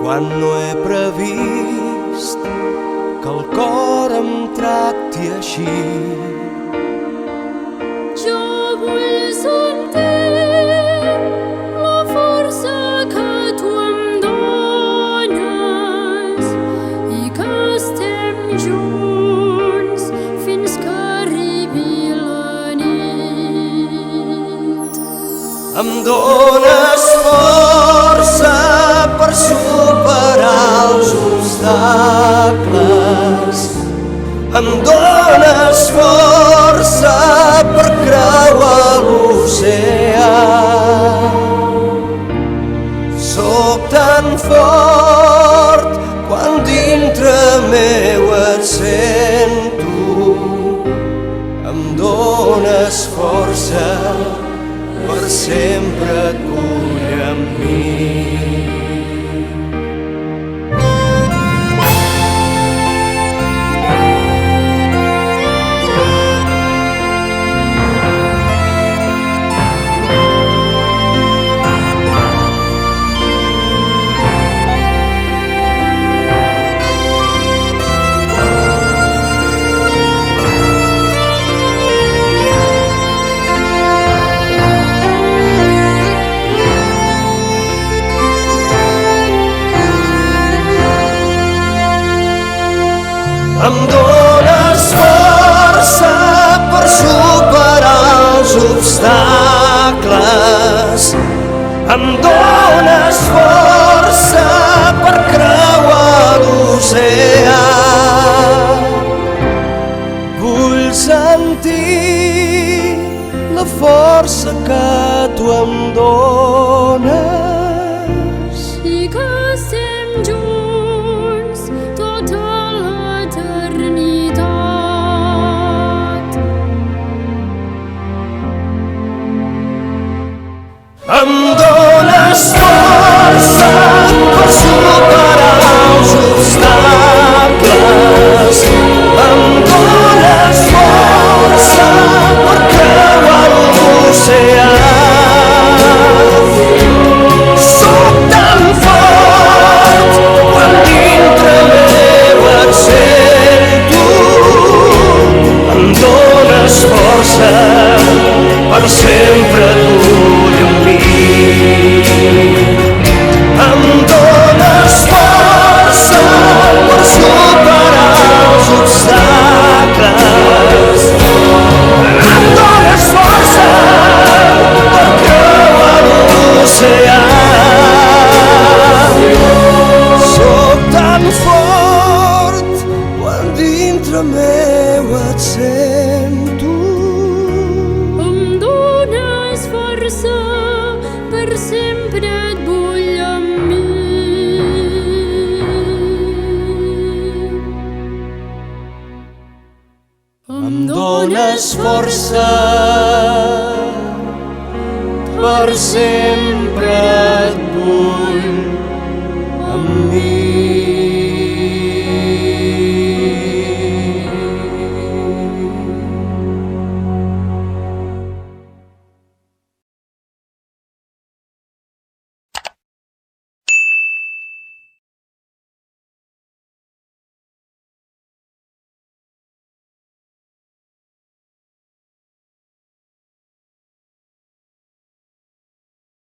quan no he previst que el cor em tracti així. Jo vull sentir la força que tu em dones i que estem junts fins que arribi la nit. Em dones força per superar els obstacles. Em dones força per creuar l'oceà. Soc tan fort quan dintre meu et sento. Em dones força per sempre et vull amb mi. Em dones força per superar els obstacles. Em dones força per creuar l'oceà. Vull sentir la força que tu em dones i que estem junts tota l'eternitat. Em dones força per superar els obstacles. Em dones força per creuar l'oceà. Soc tan fort quan dintre meu et sento. Em dones força per sempre et vull amb mi. Em dones força per superar els obstacles. Em dones força per creuar l'oceà. Soc tan fort quan dintre meu et sento. Em dones força, per sempre et vull amb mi. Em dones força, per sempre et vull